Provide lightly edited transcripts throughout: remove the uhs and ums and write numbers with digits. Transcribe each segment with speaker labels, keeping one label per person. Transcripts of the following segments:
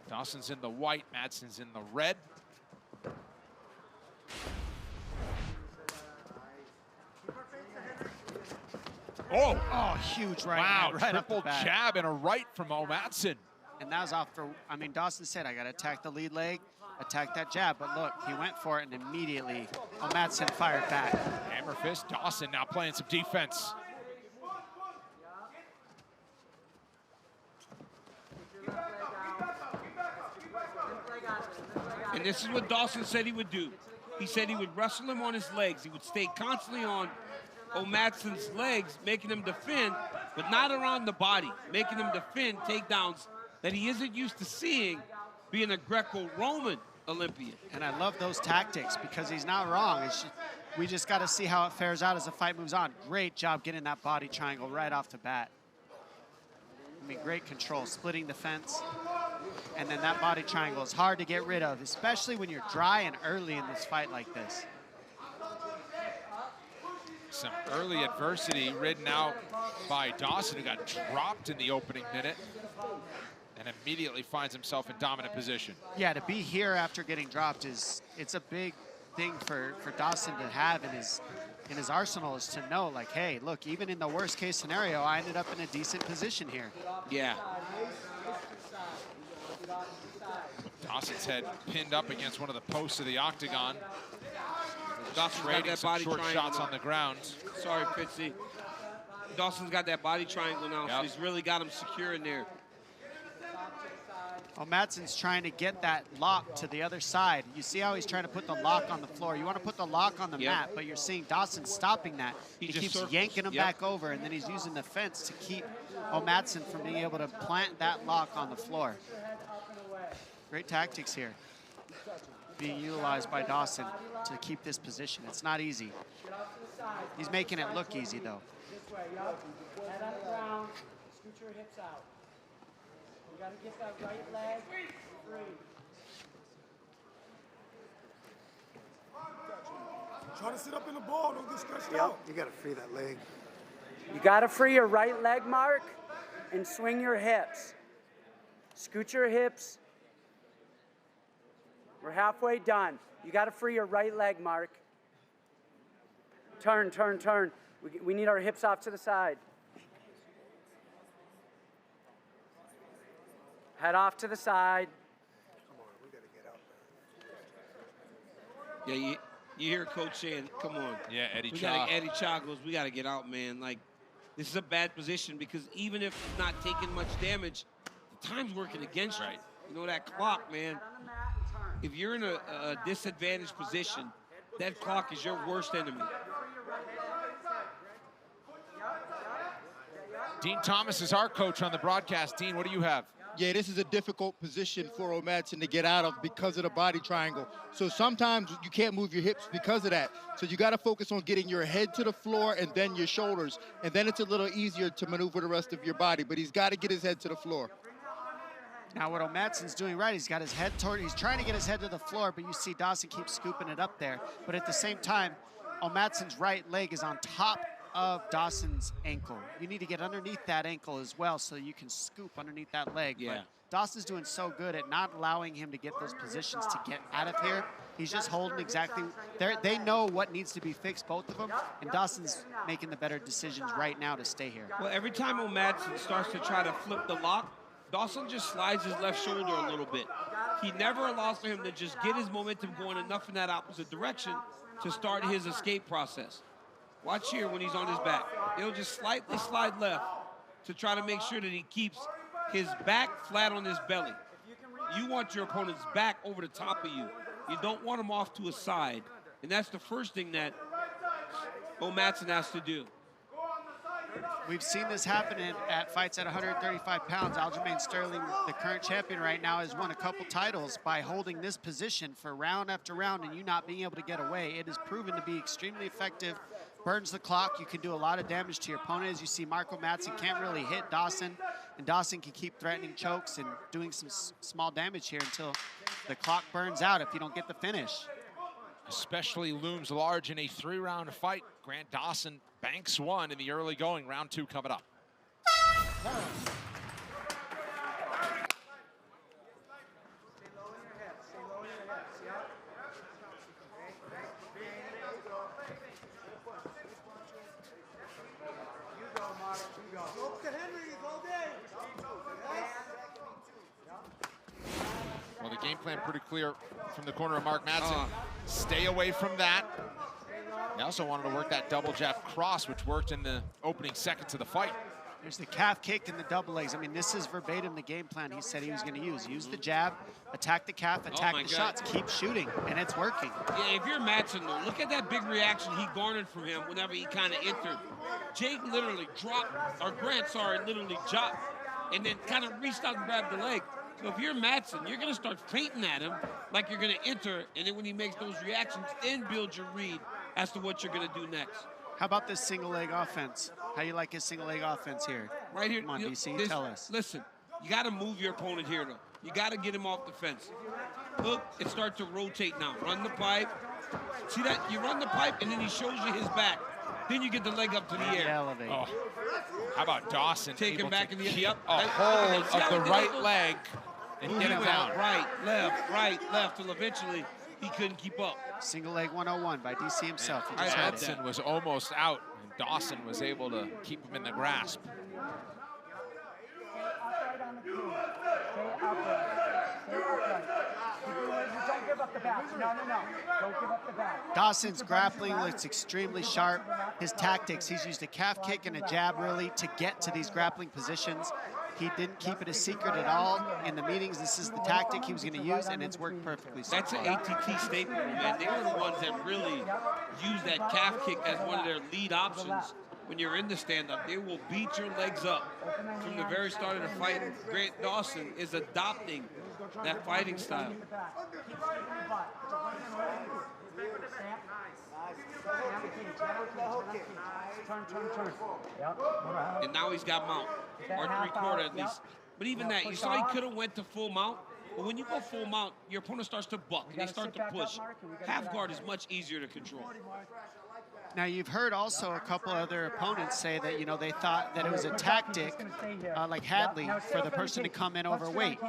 Speaker 1: Dawson's in the white, Madsen's in the red.
Speaker 2: Oh, huge right hand, right
Speaker 1: triple
Speaker 2: off the bat.
Speaker 1: jab and a right from Madsen.
Speaker 2: And that was off for, I mean, Dawson said, I got to attack the lead leg, attack that jab. But look, he went for it, and immediately Madsen fired back.
Speaker 1: Hammer fist, Dawson now playing some defense.
Speaker 3: And this is what Dawson said he would do. He said he would wrestle him on his legs. He would stay constantly on Madsen's legs, making him defend, but not around the body, making him defend takedowns that he isn't used to seeing being a Greco-Roman Olympian.
Speaker 2: And I love those tactics because he's not wrong. We just got to see how it fares out as the fight moves on. Great job getting that body triangle right off the bat. I mean, great control, splitting the fence. And then that body triangle is hard to get rid of, especially when you're dry and early in this fight like this.
Speaker 1: Some early adversity ridden out by Dawson, who got dropped in the opening minute and immediately finds himself in dominant position.
Speaker 2: Yeah, to be here after getting dropped it's a big thing for Dawson to have in his arsenal, is to know, like, hey, look, even in the worst case scenario, I ended up in a decent position here.
Speaker 3: Yeah.
Speaker 1: Dawson's head pinned up against one of the posts of the octagon.
Speaker 3: Dawson's got that
Speaker 1: some
Speaker 3: body
Speaker 1: short
Speaker 3: triangle
Speaker 1: shots
Speaker 3: now.
Speaker 1: on the ground.
Speaker 3: Sorry, Fitzy. Dawson's got that body triangle now,
Speaker 1: Yep.
Speaker 3: so he's really got him secure in there.
Speaker 2: Madsen's trying to get that lock to the other side. You see how he's trying to put the lock on the floor. You want to put the lock on the mat, but you're seeing Dawson stopping that. He keeps
Speaker 3: circles.
Speaker 2: yanking him back over, and then he's using the fence to keep Madsen from being able to plant that lock on the floor. Great tactics here being utilized by Dawson to keep this position. It's not easy. He's making it look easy, though.
Speaker 4: This way, yup. Head on the ground, scoot your hips out. You gotta get that right leg free.
Speaker 5: Try to sit up in the ball, don't get stretched
Speaker 6: Yep,
Speaker 5: out.
Speaker 6: you gotta free that leg.
Speaker 4: You gotta free your right leg, Mark, and swing your hips. Scoot your hips. We're halfway done. You gotta free your right leg, Mark. Turn, turn, turn. We need our hips off to the side. Head off to the side.
Speaker 6: Come on, we gotta get out.
Speaker 3: Yeah, you hear Coach saying, come on.
Speaker 1: Yeah, Eddie
Speaker 3: Cha goes, we gotta get out, man. Like, this is a bad position because even if not taking much damage, the time's working against you.
Speaker 1: Right.
Speaker 3: You know, that clock, man, if you're in a disadvantaged position, that clock is your worst enemy.
Speaker 1: Dean Thomas is our coach on the broadcast. Dean, what do you have?
Speaker 7: Yeah, this is a difficult position for Madsen to get out of because of the body triangle. So sometimes you can't move your hips because of that. So you got to focus on getting your head to the floor and then your shoulders. And then it's a little easier to maneuver the rest of your body. But he's got to get his head to the floor.
Speaker 2: Now what Madsen's doing right, he's got his head toward, he's trying to get his head to the floor, but you see Dawson keeps scooping it up there. But at the same time, Madsen's right leg is on top of Dawson's ankle. You need to get underneath that ankle as well so you can scoop underneath that leg.
Speaker 3: Yeah.
Speaker 2: But Dawson's doing so good at not allowing him to get those positions to get out of here. He's just holding exactly, they know what needs to be fixed, both of them, and Dawson's making the better decisions right now to stay here.
Speaker 3: Well, every time Madsen starts to try to flip the lock, Dawson just slides his left shoulder a little bit. He never allows for him to just get his momentum going enough in that opposite direction to start his escape process. Watch here when he's on his back. He'll just slightly slide left to try to make sure that he keeps his back flat on his belly. You want your opponent's back over the top of you. You don't want him off to a side. And that's the first thing that Madsen has to do.
Speaker 2: We've seen this happen at fights at 135 pounds. Aljamain Sterling, the current champion right now, has won a couple titles by holding this position for round after round and you not being able to get away. It has proven to be extremely effective. Burns the clock. You can do a lot of damage to your opponent. As you see, Mark Madsen can't really hit Dawson, and Dawson can keep threatening chokes and doing some small damage here until the clock burns out if you don't get the finish.
Speaker 1: Especially looms large in a 3-round fight. Grant Dawson banks one in the early going. Round 2 coming up. backhand pretty clear from the corner of Mark Madsen. Stay away from that. He also wanted to work that double jab cross, which worked in the opening seconds of the fight.
Speaker 2: There's the calf kick and the double legs. I mean, this is verbatim the game plan he said he was going to use. Use the jab, attack the calf, attack the shots, keep shooting, and it's working.
Speaker 3: Yeah, if you're Madsen, though, look at that big reaction he garnered from him whenever he kind of entered. Jake literally literally dropped, and then kind of reached out and grabbed the leg. So if you're Madsen, you're going to start feinting at him like you're going to enter, and then when he makes those reactions, then build your read as to what you're going to do next.
Speaker 2: How about this single leg offense? How you like his single leg offense here?
Speaker 3: Right here.
Speaker 2: Come on, DC, tell us.
Speaker 3: Listen, you got to move your opponent here, though. You got to get him off the fence. Look, it starts to rotate now. Run the pipe. See that? You run the pipe, and then he shows you his back. Then you get the leg up to the air.
Speaker 2: Elevate.
Speaker 1: Oh. How about Dawson?
Speaker 3: Take him back in the
Speaker 1: keep a hold of the right leg and get him down.
Speaker 3: Right, left, till eventually he couldn't keep up.
Speaker 2: Single leg 101 by DC himself. He just had it.
Speaker 1: Madsen was almost out, and Dawson was able to keep him in the grasp.
Speaker 4: Stay upright on the cage. Stay upright. Stay upright. Don't give up the back. No. Don't give up the back.
Speaker 2: Dawson's grappling looks extremely sharp. His tactics, he's used a calf kick and a jab really to get to these grappling positions. He didn't keep it a secret at all. In the meetings, this is the tactic he was going to use, and it's worked perfectly so
Speaker 3: That's
Speaker 2: far.
Speaker 3: an ATT staple, man. They were the ones that really used that calf kick as one of their lead options. When you're in the stand-up, they will beat your legs up from the very start of the fight. Grant Dawson is adopting that fighting style.
Speaker 4: Turn. Yep.
Speaker 3: And now he's got mount, or three-quarter at least. But even that, you saw he could have went to full mount. But when you go full mount, your opponent starts to buck, and they start to push. Half guard is much easier to control.
Speaker 2: Now, you've heard also a couple other opponents say that, you know, they thought that it was a tactic, like Hadley, for the person to come in overweight.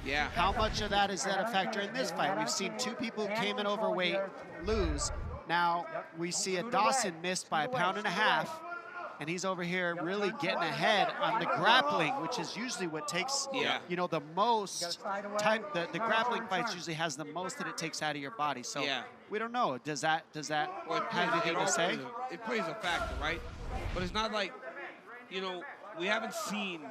Speaker 3: Yeah.
Speaker 2: How much of that is that a factor in this fight? We've seen two people who came in overweight lose. Now, we see a Dawson missed by 1.5 pounds, and he's over here really getting ahead on the grappling, which is usually what takes, you know, the most time. The grappling fights usually has the most that it takes out of your body. So we don't know. Does that have anything to say?
Speaker 3: It plays a factor, right? But it's not like, you know, we haven't seen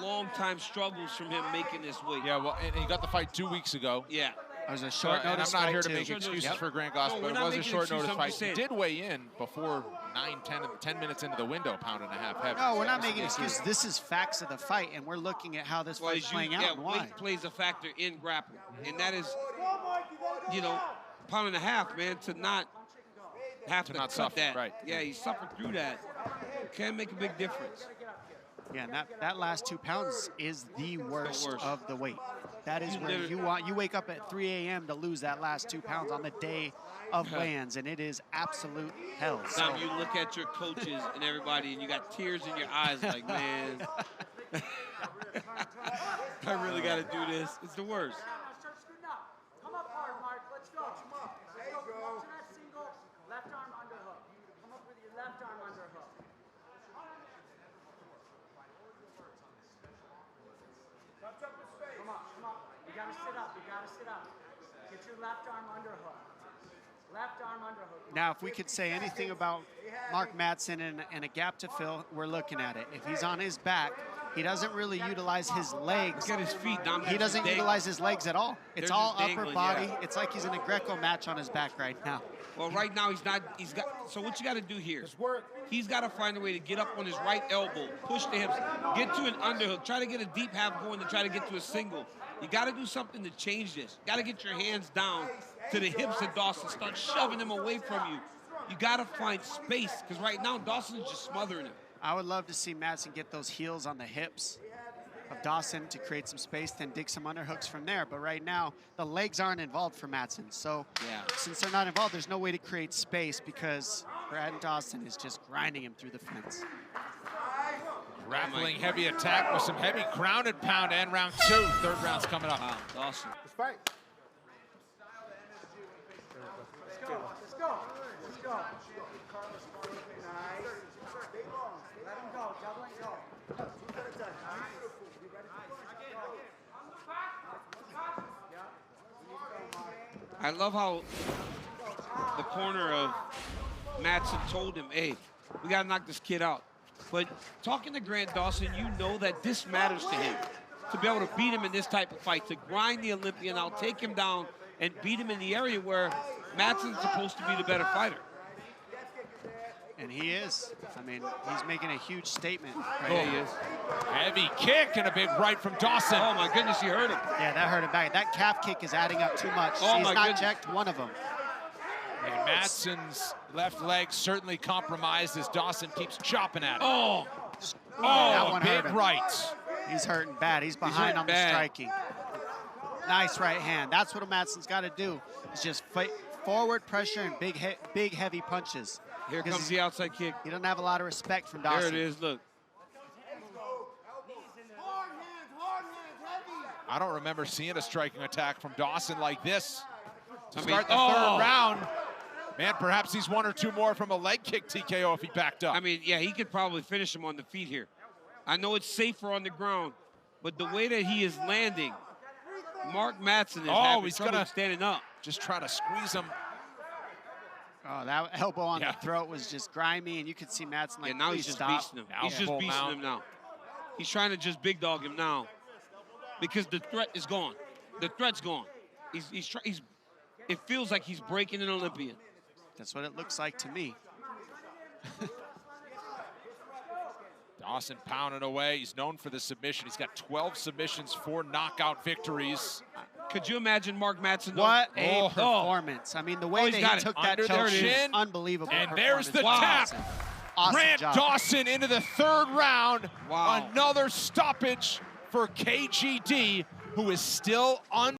Speaker 3: long-time struggles from him making this weight.
Speaker 1: Yeah, well, and he got the fight 2 weeks ago.
Speaker 3: Yeah.
Speaker 2: It was a short notice
Speaker 1: and I'm not
Speaker 2: fight
Speaker 1: here to
Speaker 2: too.
Speaker 1: make excuses for Grant Goss, but it was a short notice fight. He did weigh in before 10 minutes into the window, 1.5 pounds heavy.
Speaker 2: No, we're not making excuses. This is facts of the fight, and we're looking at how this fight's playing out and why.
Speaker 3: Weight plays a factor in grappling, and that is, you know, 1.5 pounds, man, to not have to cut
Speaker 1: suffer,
Speaker 3: that.
Speaker 1: right.
Speaker 3: Yeah, he suffered through that. Can make a big difference.
Speaker 2: Yeah, and that last 2 pounds is the worst of the weight. That is where you wake up at 3 a.m. to lose that last 2 pounds on the day of weigh-ins, and it is absolute hell.
Speaker 3: Now you look at your coaches and everybody, and you got tears in your eyes, like, man, I really got to do this. It's the worst.
Speaker 4: Start scooting up. Come up hard, Mark. Let's go. Come up to that single. Left arm underhook. Come up with your left arm underhook. Come on. You gotta sit up. Get your left arm underhook. Left arm underhook.
Speaker 2: Now, if we could say anything about Mark Madsen and a gap to fill, we're looking at it. If he's on his back, he doesn't really utilize his legs.
Speaker 3: Look at his feet.
Speaker 2: He doesn't utilize his legs at all. It's
Speaker 3: They're
Speaker 2: all
Speaker 3: just
Speaker 2: upper
Speaker 3: dangling,
Speaker 2: body.
Speaker 3: yeah.
Speaker 2: It's like he's in a Greco match on his back right now.
Speaker 3: Well, right now so what you got to do here, he's got to find a way to get up on his right elbow, push the hips, get to an underhook, try to get a deep half going to try to get to a single. You got to do something to change this. You got to get your hands down to the hips of Dawson, start shoving him away from you. You got to find space, because right now Dawson is just smothering him.
Speaker 2: I would love to see Madsen get those heels on the hips of Dawson to create some space, then dig some underhooks from there. But right now, the legs aren't involved for Madsen. So since they're not involved, there's no way to create space because Brad Dawson is just grinding him through the fence.
Speaker 1: Grappling heavy attack with some heavy ground and pound, and round 2. Third round's coming up.
Speaker 3: Wow, Dawson.
Speaker 5: Let's fight.
Speaker 4: Let's go. Let him go. Double and go.
Speaker 3: I love how the corner of Madsen told him, hey, we got to knock this kid out. But talking to Grant Dawson, you know that this matters to him. To be able to beat him in this type of fight, to grind the Olympian out, take him down, and beat him in the area where Madsen's supposed to be the better fighter.
Speaker 2: And he is. I mean, he's making a huge statement.
Speaker 3: Right? Yeah, he is.
Speaker 1: Heavy kick and a big right from Dawson.
Speaker 3: Oh, my goodness, he hurt him.
Speaker 2: Yeah, that hurt him back. That calf kick is adding up too much.
Speaker 3: Oh,
Speaker 2: He's
Speaker 3: my
Speaker 2: not
Speaker 3: goodness.
Speaker 2: checked one of them.
Speaker 1: And Madsen's left leg certainly compromised as Dawson keeps chopping at it.
Speaker 3: Oh,
Speaker 2: that one hurt
Speaker 1: big
Speaker 2: him.
Speaker 1: right.
Speaker 2: He's hurting bad. He's behind on the
Speaker 3: bad.
Speaker 2: striking. Nice right hand. That's what Madsen's got to do. Is just fight forward pressure and big heavy punches.
Speaker 3: here
Speaker 2: Because
Speaker 3: comes the outside kick.
Speaker 2: He doesn't have a lot of respect from
Speaker 3: There
Speaker 2: Dawson.
Speaker 3: it is, look.
Speaker 1: I don't remember seeing a striking attack from Dawson like this to
Speaker 3: I mean,
Speaker 1: start the third round. Man, perhaps he's one or two more from a leg kick TKO if he backed up.
Speaker 3: I mean, yeah, he could probably finish him on the feet here. I know it's safer on the ground, but the way that he is landing, Mark Madsen is having
Speaker 1: he's
Speaker 3: trouble
Speaker 1: gonna
Speaker 3: standing up.
Speaker 1: just try to squeeze him.
Speaker 2: Oh, that elbow on
Speaker 1: Yeah.
Speaker 2: the throat was just grimy, and you could see Madsen like,
Speaker 3: Yeah, now
Speaker 2: please
Speaker 3: he's just
Speaker 2: stop.
Speaker 3: beasting him.
Speaker 1: Now
Speaker 3: He's just
Speaker 1: full
Speaker 3: beasting
Speaker 1: mount.
Speaker 3: him now. He's trying to just big dog him now because the threat is gone. The threat's gone. It feels like he's breaking an Olympian.
Speaker 2: That's what it looks like to me.
Speaker 1: Dawson pounding away. He's known for the submission. He's got 12 submissions, 4 knockout victories.
Speaker 3: Could you imagine Mark Madsen? though?
Speaker 2: What a
Speaker 1: Oh.
Speaker 2: performance. I mean, the way
Speaker 3: he's
Speaker 2: that
Speaker 3: got
Speaker 2: he
Speaker 3: it.
Speaker 2: took that
Speaker 1: Under the
Speaker 2: choke is
Speaker 1: chin.
Speaker 2: unbelievable.
Speaker 1: And there's the
Speaker 2: performance.
Speaker 1: tap.
Speaker 2: Wow. Awesome
Speaker 1: Grant
Speaker 2: job.
Speaker 1: Dawson into the third round.
Speaker 3: Wow.
Speaker 1: Another stoppage for KGD, who is still